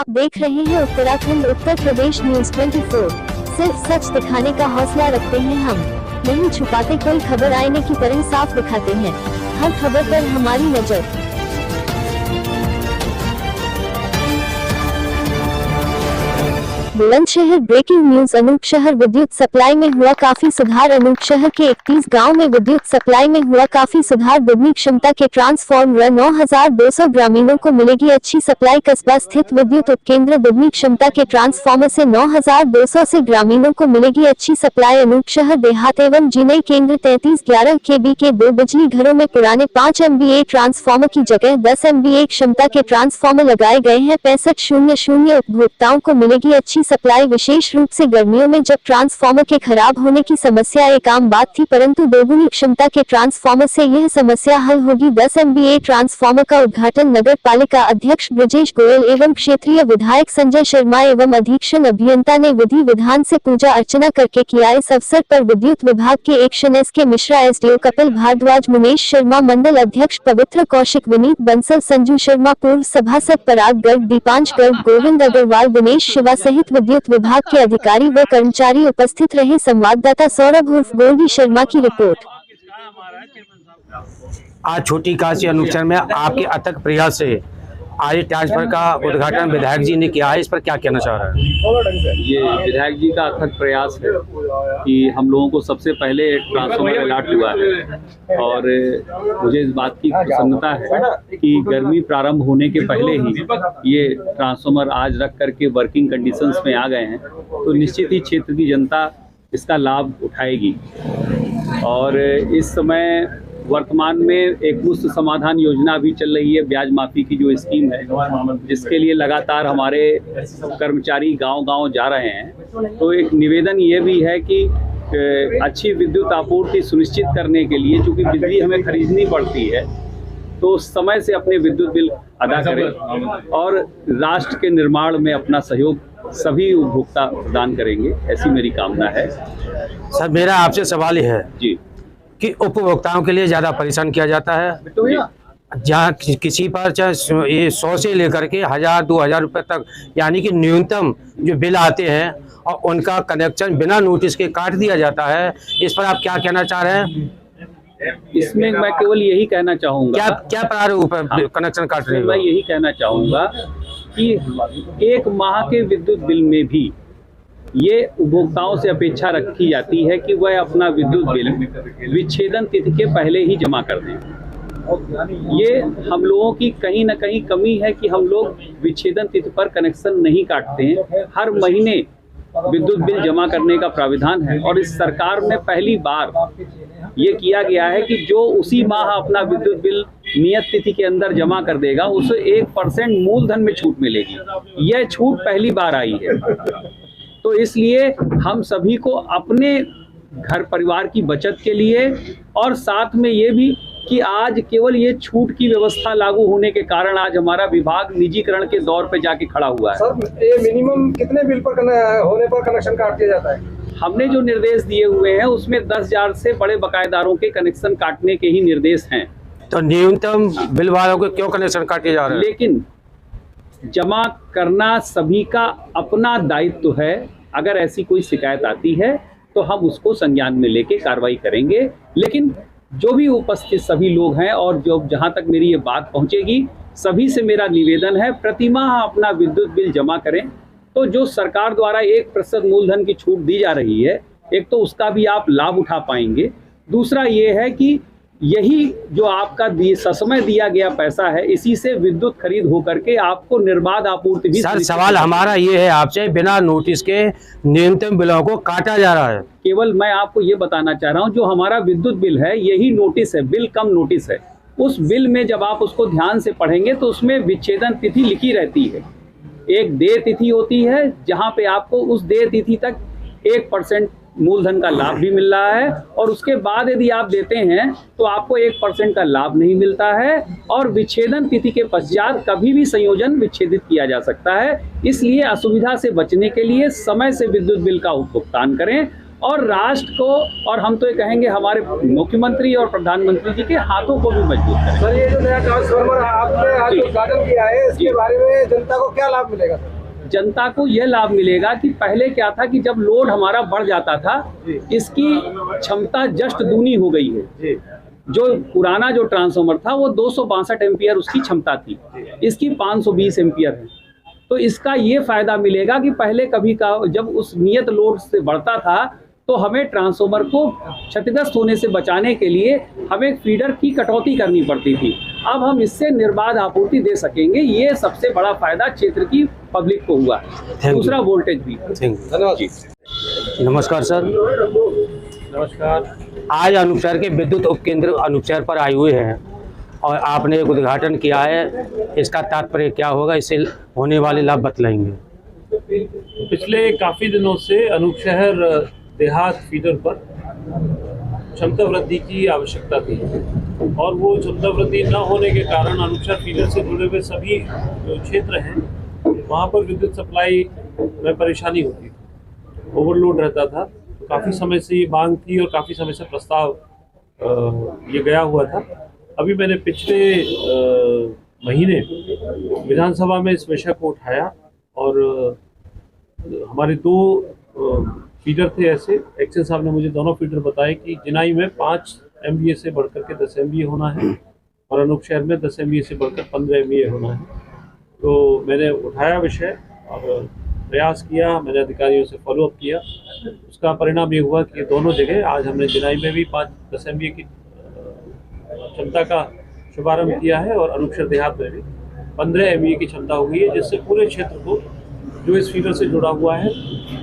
आप देख रहे हैं उत्तराखंड उत्तर प्रदेश न्यूज 24। सिर्फ सच दिखाने का हौसला रखते हैं हम, नहीं छुपाते कोई खबर आईने की तरह साफ दिखाते हैं, हर खबर पर हमारी नजर। Bulandshahr breaking news. अनूप शहर विद्युत सप्लाई में हुआ काफी सुधार। अनूप शहर के 31 गांव में विद्युत सप्लाई में हुआ काफी सुधार। दुगनी क्षमता के ट्रांसफार्मर 9200 ग्रामीणों को मिलेगी अच्छी सप्लाई। कस्बा स्थित विद्युत उपकेंद्र दुगनी क्षमता के ट्रांसफार्मर से 9200 से ग्रामीणों को मिलेगी अच्छी सप्लाई। अनूप शहर देहात एवं जिनई केंद्र 3311 kV के 2 बिजली घरों में पुराने 5 MVA ट्रांसफार्मर की जगह 10 MVA क्षमता के ट्रांसफार्मर लगाए गए हैं। 6500 उपभोक्ताओं को मिलेगी अच्छी सप्लाई। विशेष रूप से गर्मियों में जब ट्रांसफार्मर के खराब होने की समस्या एक आम बात थी, परंतु दोगुनी क्षमता के ट्रांसफार्मर से यह समस्या हल होगी। 10 MVA ट्रांसफार्मर का उद्घाटन नगर पालिका अध्यक्ष ब्रजेश गोयल एवं क्षेत्रीय विधायक संजय शर्मा एवं अधीक्षण अभियंता ने विधि विधान से पूजा अर्चना करके किया। इस अवसर पर विद्युत विभाग के एक्शन SK मिश्रा, SDO कपिल भारद्वाज, मुनेश शर्मा, मंडल अध्यक्ष पवित्र कौशिक, विनीत बंसल, संजू शर्मा, पूर्व सभासद पराग गर्ग, दीपांश गर्ग, गोविंद अग्रवाल, दिनेश शिवा सहित विद्युत विभाग के अधिकारी व कर्मचारी उपस्थित रहे। संवाददाता सौरभ उर्फ गोल्डी शर्मा की रिपोर्ट। आज छोटी काशी अनूप शहर में आपके अथक प्रयास से आज ट्रांसफर का उद्घाटन विधायक जी ने किया है, इस पर क्या कहना चाह रहे हैं? ये विधायक जी का अथक प्रयास है कि हम लोगों को सबसे पहले ट्रांसफार्मर अलॉट हुआ है और मुझे इस बात की प्रसन्नता है कि गर्मी प्रारंभ होने के पहले ही ये ट्रांसफार्मर आज रख करके वर्किंग कंडीशंस में आ गए हैं, तो निश्चित ही क्षेत्र की जनता इसका लाभ उठाएगी। और इस समय वर्तमान में एक मुफ्त समाधान योजना भी चल रही है, ब्याज माफी की जो स्कीम है, जिसके लिए लगातार हमारे कर्मचारी गांव-गांव जा रहे हैं। तो एक निवेदन ये भी है कि अच्छी विद्युत आपूर्ति सुनिश्चित करने के लिए, चूंकि बिजली हमें खरीदनी पड़ती है, तो समय से अपने विद्युत बिल अदा करें और राष्ट्र के निर्माण में अपना सहयोग सभी उपभोक्ता प्रदान करेंगे, ऐसी मेरी कामना है। सर, मेरा आपसे सवाल ही है जी कि उपभोक्ताओं के लिए ज़्यादा परेशान किया जाता है, जहाँ किसी पर चाहे ये 100 से लेकर के 1000-2000 रुपये तक, यानी कि न्यूनतम जो बिल आते हैं और उनका कनेक्शन बिना नोटिस के काट दिया जाता है। इस पर आप क्या कहना चाह रहे हैं? इसमें मैं केवल यही कहना चाहूँगा, क्या प्रारूप है कनेक्शन काटने में? मैं यही कहना चाहूँगा कि 1 माह के विद्युत बिल में भी ये उपभोक्ताओं से अपेक्षा रखी जाती है कि वह अपना विद्युत बिल विच्छेदन तिथि के पहले ही जमा कर दें। ये हम लोगों की कहीं ना कहीं कमी है कि हम लोग विच्छेदन तिथि पर कनेक्शन नहीं काटते हैं। हर महीने विद्युत बिल जमा करने का प्राविधान है और इस सरकार में पहली बार ये किया गया है कि जो उसी माह अपना विद्युत बिल नियत तिथि के अंदर जमा कर देगा, उसे 1% मूलधन में छूट मिलेगी। यह छूट पहली बार आई है, तो इसलिए हम सभी को अपने घर परिवार की बचत के लिए और साथ में ये भी कि आज केवल ये छूट की व्यवस्था लागू होने के कारण आज हमारा विभाग निजीकरण के दौर पे जाके खड़ा हुआ है। सर, ये मिनिमम कितने बिल पर होने पर कनेक्शन काट दिया जाता है? हमने जो निर्देश दिए हुए हैं उसमें 10,000 से बड़े बकायेदारों के कनेक्शन काटने के ही निर्देश हैं। तो न्यूनतम बिल वालों को क्यों कनेक्शन काटे जा रहे हैं? लेकिन जमा करना सभी का अपना दायित्व है। अगर ऐसी कोई शिकायत आती है तो हम उसको संज्ञान में लेके कार्रवाई करेंगे। लेकिन जो भी उपस्थित सभी लोग हैं और जो जहां तक मेरी ये बात पहुंचेगी, सभी से मेरा निवेदन है प्रतिमाह अपना विद्युत बिल जमा करें। तो जो सरकार द्वारा 1% मूलधन की छूट दी जा रही है, एक तो उसका भी आप लाभ उठा पाएंगे। दूसरा ये है कि यही जो आपका ससमय दिया गया पैसा है, इसी से विद्युत खरीद होकर के आपको निर्बाध आपूर्ति भी। सर, सवाल हमारा ये है आपसे, बिना नोटिस के न्यूनतम बिलों को काटा जा रहा है। केवल मैं आपको ये बताना चाह रहा हूँ, जो हमारा विद्युत बिल है यही नोटिस है, बिल कम नोटिस है। उस बिल में जब आप उसको ध्यान से पढ़ेंगे तो उसमें विच्छेदन तिथि लिखी रहती है। एक देय तिथि होती है जहाँ पे आपको उस देय तिथि तक 1% मूलधन का लाभ भी मिल रहा है, और उसके बाद यदि आप देते हैं तो आपको 1% का लाभ नहीं मिलता है, और विच्छेदन तिथि के पश्चात कभी भी संयोजन विच्छेदित किया जा सकता है। इसलिए असुविधा से बचने के लिए समय से विद्युत बिल का भुगतान करें और राष्ट्र को, और हम तो ये कहेंगे हमारे मुख्यमंत्री और प्रधानमंत्री जी के हाथों को भी मजबूत करें। सर, ये जो नया ट्रांसफार्मर आपने आज उद्घाटन किया है, इसके बारे में जनता को क्या लाभ मिलेगा? जनता को यह लाभ मिलेगा कि पहले क्या था कि जब लोड हमारा बढ़ जाता था, इसकी क्षमता जस्ट दूनी हो गई है। जो पुराना जो ट्रांसफार्मर था वो 262 एम्पियर उसकी क्षमता थी, इसकी 520 एम्पियर है। तो इसका ये फायदा मिलेगा कि पहले कभी का जब उस नियत लोड से बढ़ता था तो हमें ट्रांसफार्मर को क्षतिग्रस्त होने से बचाने के लिए हमें फीडर की कटौती करनी पड़ती थी। अब हम इससे निर्बाध आपूर्ति दे सकेंगे। ये सबसे बड़ा फायदा क्षेत्र की पब्लिक को हुआ। दूसरा वोल्टेज भी। धन्यवाद जी। नमस्कार सर। नमस्कार। आज अनूपशहर के विद्युत उपकेंद्र अनूपशहर पर आए हुए हैं और आपने एक उद्घाटन किया है, इसका तात्पर्य क्या होगा, इससे होने वाले लाभ बतलाएंगे? पिछले काफ़ी दिनों से अनूपशहर देहात फीडर पर क्षमता वृद्धि की आवश्यकता थी और वो क्षमता वृद्धि न होने के कारण अनूपशहर फीडर से जुड़े हुए सभी जो क्षेत्र हैं वहाँ पर विद्युत सप्लाई में परेशानी होती थी, ओवरलोड रहता था। काफ़ी समय से ये मांग थी और काफ़ी समय से प्रस्ताव ये गया हुआ था। अभी मैंने पिछले महीने विधानसभा में इस विषय को उठाया और हमारे 2 फीडर थे ऐसे। एक्शन साहब ने मुझे दोनों फीडर बताए कि जिनाई में 5 MVA से बढ़कर के 10 MVA होना है और अनूपशहर में 10 MVA से बढ़कर 15 MVA होना है। तो मैंने उठाया विषय और प्रयास किया, मैंने अधिकारियों से फॉलोअप किया। उसका परिणाम ये हुआ कि दोनों जगह आज हमने जिनाई में भी 10 MVA की क्षमता का शुभारंभ किया है और अनूपशहर देहात में भी 15 MVA की क्षमता हो गई है, जिससे पूरे क्षेत्र को जो इस फीडर से जुड़ा हुआ है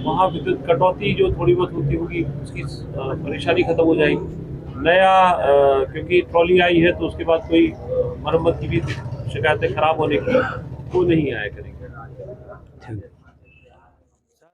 वहाँ विद्युत कटौती जो थोड़ी बहुत होती होगी उसकी परेशानी खत्म हो जाएगी। नया क्योंकि ट्रॉली आई है तो उसके बाद कोई मरम्मत की भी शिकायतें खराब होने की वो नहीं आया करेंगे।